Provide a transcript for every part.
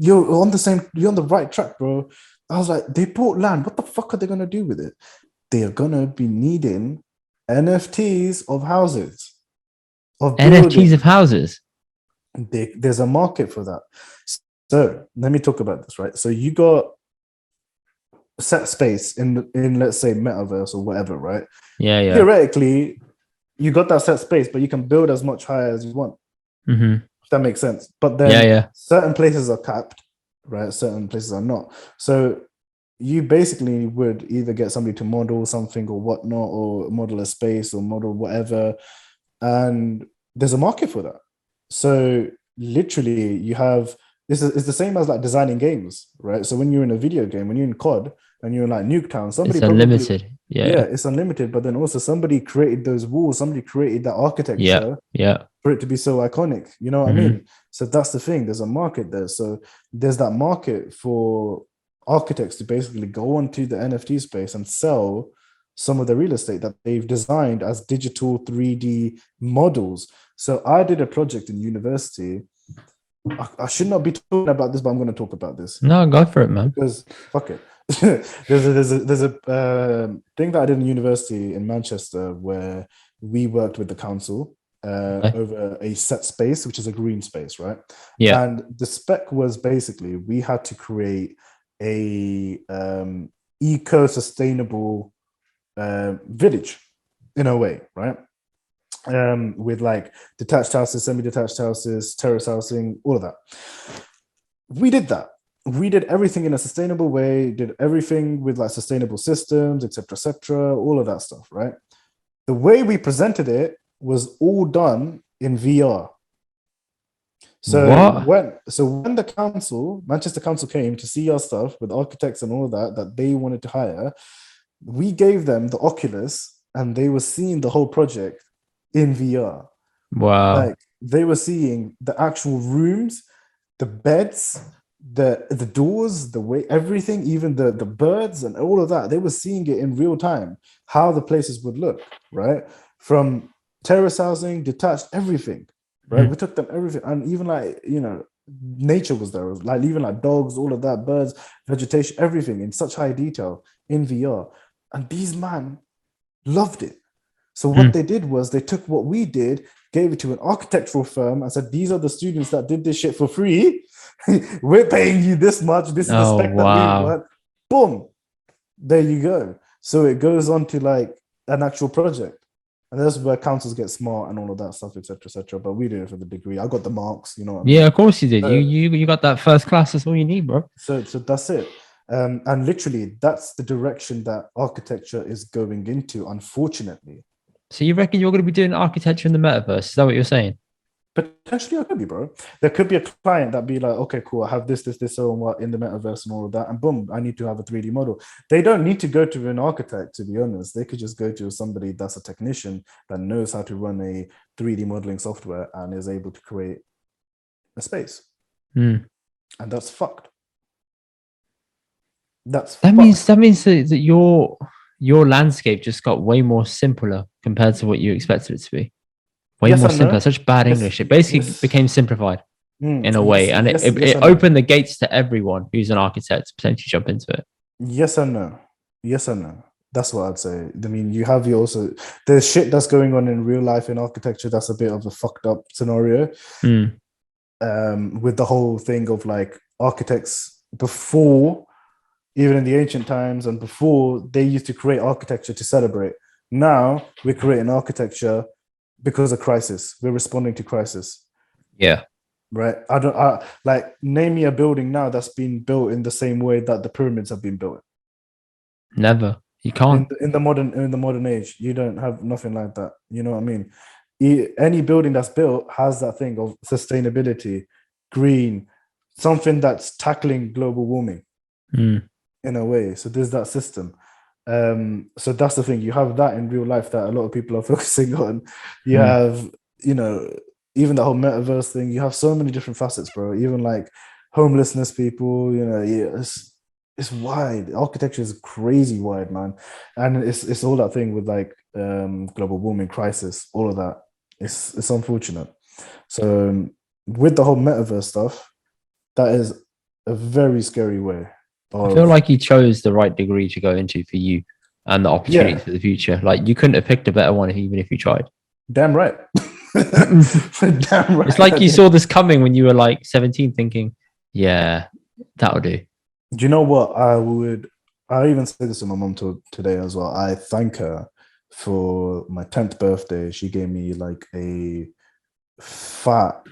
you're on the right track, bro. I was like, they bought land. What the fuck are they gonna do with it? They are gonna be needing NFTs of houses, of NFTs buildings. of houses. There's a market for that. So let me talk about this, right? So you got set space in let's say metaverse or whatever, right? Yeah, yeah. Theoretically, you got that set space, but you can build as much higher as you want. Mm-hmm. If that makes sense. But Yeah, then yeah. certain places are capped, right? Certain places are not. So you basically would either get somebody to model something or whatnot, or model a space or model whatever, and there's a market for that. So literally, you have this is it's the same as like designing games, right? So when you're in a video game, when you're in COD and you're in like Nuketown, somebody It's probably unlimited. yeah, Yeah, it's unlimited, but then also somebody created those walls, somebody created that yeah, architecture yeah. for it to be so iconic. You know what I Mm-hmm. mean? So that's the thing. There's a market there. So there's that market for architects to basically go onto the NFT space and sell some of the real estate that they've designed as digital 3D models. So I did a project in university. I should not be talking about this, but I'm going to talk about this No, go for it, man. because fuck it. there's a thing that I did in university in Manchester where we worked with the council Okay. over a set space, which is a green space, right? Yeah. And the spec was basically we had to create a eco-sustainable village in a way, right? With like detached houses, semi-detached houses, terrace housing, all of that. We did that. We did everything in a sustainable way, did everything with like sustainable systems, etc., all of that stuff, right? The way we presented it was all done in VR. So What? when the council, Manchester Council, came to see our stuff with architects and all of that they wanted to hire, we gave them the Oculus and they were seeing the whole project in VR. Wow. Like they were seeing the actual rooms, the beds, the doors, the way everything, even the birds and all of that. They were seeing it in real time, how the places would look, right? From terrace housing, detached, everything, right? Mhm. We took them everything, and even like nature was there, like even like dogs, all of that, birds, vegetation, everything in such high detail in VR, and these man loved it. So what Mm. they did was they took what we did, gave it to an architectural firm, and said, "These are the students that did this shit for free. We're paying you this much. This is the Oh, spec that we wow. want." Boom, there you go. So it goes on to like an actual project, and that's where councils get smart and all of that stuff, etc., etc. But we did it for the degree. I got the marks. You know what I Yeah, mean? of course you did. You So, you you got that first class. That's all you need, bro. so that's it. And literally, that's the direction that architecture is going into. Unfortunately, So you reckon you're going to be doing architecture in the metaverse? Is that what you're saying? potentially, I could be, bro. There could be a client that be like, okay, cool, I have this, so and what in the metaverse and all of that, and boom, I need to have a 3D model. They don't need to go to an architect, to be honest. They could just go to somebody that's a technician that knows how to run a 3D modeling software and is able to create a space. Mm. And that's fucked. That's That fucked. means that means that your landscape just got way more simpler compared to what you expected it to be. Way Yes more and simpler. no. Such bad Yes, English. It basically yes. became simplified in a way, Yes, and yes, yes it and no. opened the gates to everyone who's an architect to potentially jump into it. Yes and no. Yes and no. That's what I'd say. I mean, you have your also there's shit that's going on in real life in architecture that's a bit of a fucked up scenario. Mm. With the whole thing of like architects before, even in the ancient times and before, they used to create architecture to celebrate. Now we're creating architecture because of crisis. We're responding to crisis, Yeah. right? Like name me a building now that's been built in the same way that the pyramids have been built. Never. You can't. In the modern age, you don't have nothing like that. You know what I mean? Any building that's built has that thing of sustainability, green, something that's tackling global warming Mm. in a way. So there's that system. So that's the thing. You have that in real life that a lot of people are focusing on. You Mm. have, you know, even the whole metaverse thing. You have so many different facets, bro. Even like homelessness people. Yeah, it's wide. Architecture is crazy wide, man, and it's all that thing with like global warming crisis, all of that. It's unfortunate. So with the whole metaverse stuff, that is a very scary way I feel of like you chose the right degree to go into for you and the opportunities yeah, for the future. Like you couldn't have picked a better one even if you tried. damn right. Damn It's right. like you saw this coming when you were like 17, thinking, yeah, that'll do. Do you know what I would? I even said this to my mom today as well. I thank her for my 10th birthday. She gave me like a fat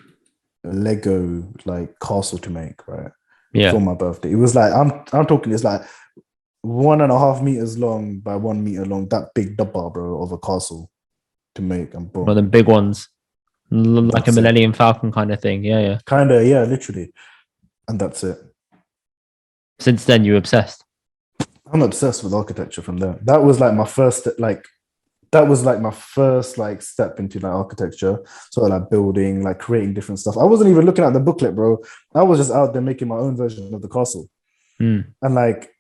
Lego like castle to make, right? For Yeah. my birthday. It was like I'm talking it's like 1.5 meters long by 1 meter long, that big dabba, bro, of a castle to make and One of boom. them big ones, like a That's it. Millennium Falcon kind of thing. Yeah, yeah. Kinda, yeah, literally. And that's it. Since then, you obsessed. I'm obsessed with architecture from there. That was like my first like step into like architecture, sort of like building, like creating different stuff. I wasn't even looking at the booklet, bro. I was just out there making my own version of the castle. Mm. And like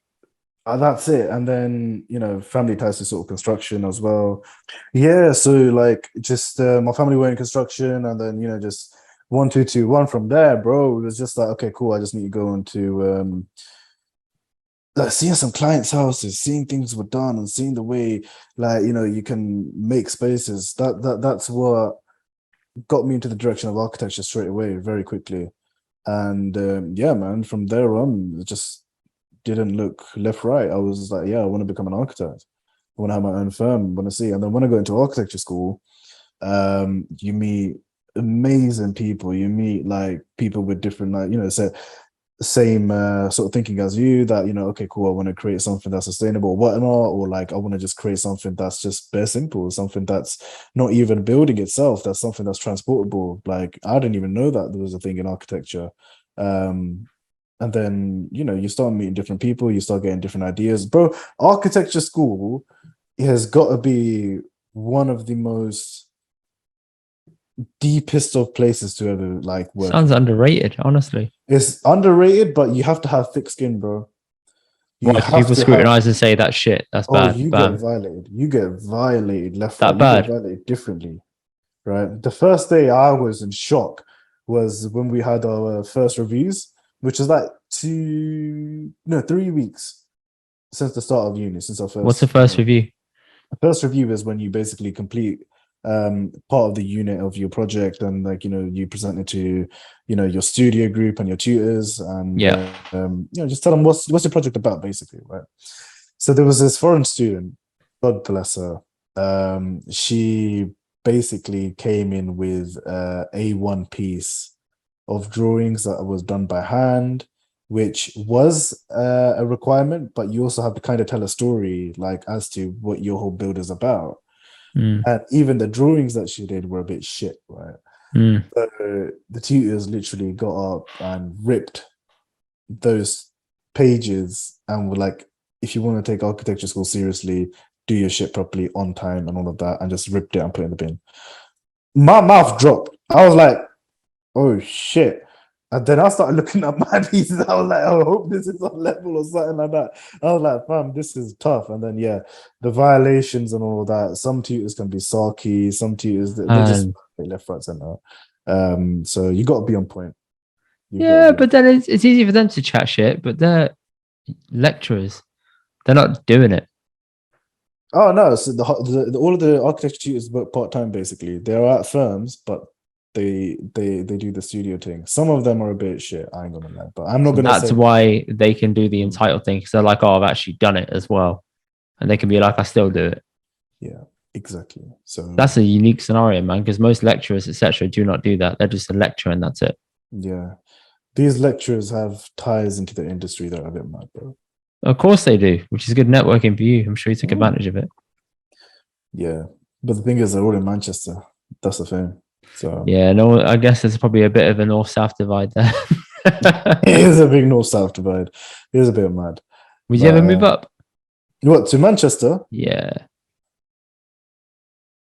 that's it. And then family ties to sort of construction as well. Yeah, so like just my family were in construction, and then just 1 2 2 1 from there, bro. It was just like, okay, cool. I just need to go into like seeing some clients' houses, seeing things were done, and seeing the way like you can make spaces. That's what got me into the direction of architecture straight away, very quickly. And yeah, man, from there on, it just didn't look left, right. I was just like, yeah, I want to become an architect. I want to have my own firm. I want to see. And then when I go into architecture school, you meet amazing people. You meet like people with different, like, same sort of thinking as you, that okay, cool, I want to create something that's sustainable, whatnot, or like I want to just create something that's just bare simple, something that's not even building itself, that's something that's transportable. Like I didn't even know that there was a thing in architecture. And then you start meeting different people, you start getting different ideas, bro. Architecture school has got to be one of the most deepest of places to ever like work Sounds in. underrated, honestly. It's underrated, but you have to have thick skin, bro. You Why do have people to have. scrutinize and say that shit? That's Oh, bad. you get Bam. violated. You get violated left, right. That You get bad. violated differently, right? The first day I was in shock was when we had our first reviews, which is like 3 weeks since the start of uni, since our What's the first, first review? the first review is when you basically complete part of the unit of your project, and like you present it to your studio group and your tutors, and Yeah. just tell them what's your project about, basically, right? So there was this foreign student, God bless her. She basically came in with A1 piece of drawings that was done by hand, which was a requirement, but you also have to kind of tell a story, like as to what your whole build is about. Mm. And even the drawings that she did were a bit shit, right? Mm. So the tutors literally got up and ripped those pages and were like, if you want to take architecture school seriously, do your shit properly on time and all of that, and just ripped it and put it in the bin. My mouth dropped. I was like, oh shit. And then I started looking at my pieces. I was like, I hope this is on level or something like that. I was like, fam, this is tough. And then yeah, the violations and all of that. Some tutors can be sulky, some tutors they just And left, right, center. So you got to be on point. You've got to yeah, be on but then it's easy for them to chat shit, but they're lecturers. They're not doing it. Oh no! So all of the architecture tutors work part time. Basically, they're at firms, but they do the studio thing. Some of them are a bit shit. I ain't gonna lie, but I'm not So gonna that's say. why they can do the Mm, entitled thing because they're like, oh, I've actually done it as well. And they can be like, I still do it. yeah, exactly. So That's a unique scenario, man, because most lecturers, etc., do not do that. They're just a lecturer and that's it. yeah, these lecturers have ties into the industry that are a bit mad, bro. Of course they do, which is good networking for you. I'm sure you took Mm. advantage of it. Yeah, but the thing is, they're all in Manchester. That's the thing. So Yeah, no, I guess there's probably a bit of a north-south divide there. it is a big north-south divide. It is a bit mad. Would you But ever move up? what, to Manchester? Yeah.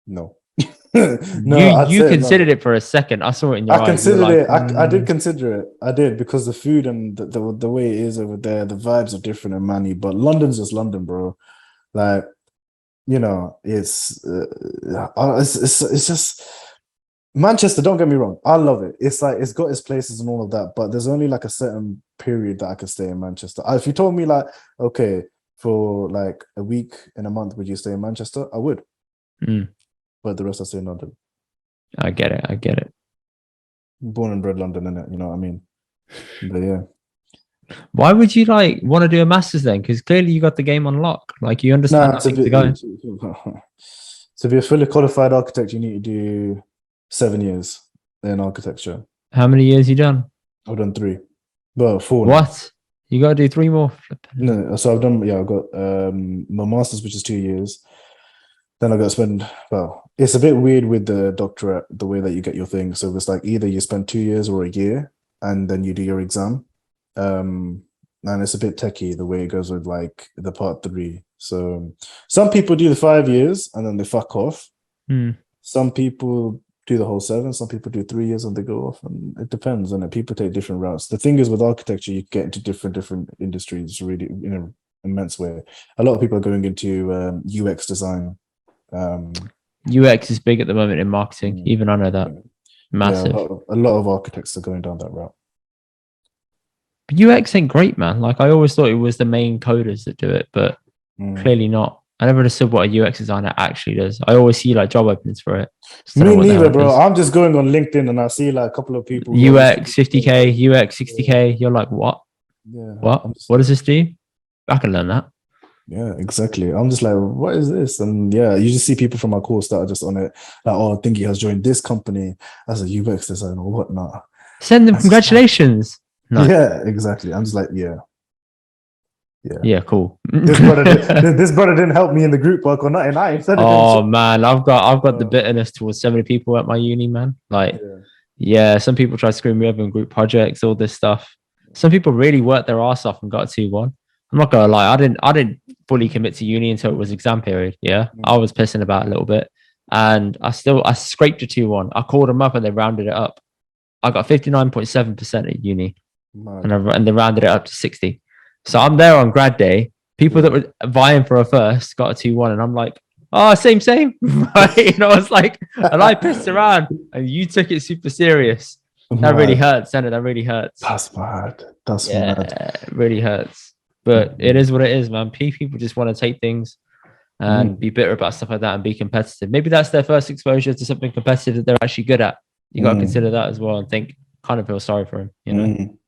No. You No, I'd you say considered no. it for a second. I saw it in I your eyes. You were considered like, it. I did consider it. I did, because the food and the way it is over there, the vibes are different in Manny. But London's just London, bro. Like it's just Manchester, don't get me wrong, I love it. It's like it's got its places and all of that, but there's only like a certain period that I could stay in Manchester. If you told me like, okay, for like a week in a month, would you stay in Manchester? I would, Mm, but the rest I stay in London. I get it. I get it. Born and bred London, innit? You know what I mean? But yeah. Why would you like want to do a master's then? Because clearly you got the game on lock. Like you understand Nah, how things are going. to be a fully qualified architect, you need to do 7 years in architecture. How many years you done? I've done 3. Well, 4 now. What? You got to do 3 more. No, so I've done, yeah, I've got my master's, which is 2 years. Then I got to spend, well, it's a bit weird with the doctorate, the way that you get your thing. So it's like either you spend 2 years or a year and then you do your exam. And it's a bit techie the way it goes with like the part 3. So some people do the 5 years and then they fuck off. Some people do the whole 7. Some people do 3 years and they go off, and it depends. And people take different routes. The thing is with architecture, you get into different industries really in an immense way. A lot of people are going into UX design. UX is big at the moment in marketing. Even I know that. Massive. Yeah, a lot of architects are going down that route. But UX ain't great, man. Like I always thought it was the main coders that do it, but clearly not. I never understood what a UX designer actually does. I always see like job openings for it. Me neither, bro. I'm just going on LinkedIn and I see like a couple of people. UX 50K, UX 60K. You're like, what? Yeah. What does this do? I can learn that. Yeah, exactly. I'm just like, what is this? And yeah, you just see people from our course that are just on it. Like, oh, I think he has joined this company as a UX designer or whatnot. Send them congratulations. No. Yeah, exactly. I'm just like, yeah. Yeah, cool. This brother didn't help me in the group work or nothing. Oh man, I've got the bitterness towards so many people at my uni, man. Like, some people try to screw me over in group projects, all this stuff. Some people really worked their ass off and got a 2-1. I'm not gonna lie, I didn't fully commit to uni until it was exam period. Yeah, I was pissing about a little bit, and I scraped a 2-1. I called them up and they rounded it up. I got 59.7% at uni, and they rounded it up to 60. So I'm there on grad day. People that were vying for a first got a 2-1, and I'm like, oh, same. Right? You know, it's like, and I pissed around, and you took it super serious. That really hurts, doesn't it? That really hurts. That's mad. It really hurts. But it is what it is, man. People just want to take things and be bitter about stuff like that and be competitive. Maybe that's their first exposure to something competitive that they're actually good at. You got to consider that as well and kind of feel sorry for him, you know?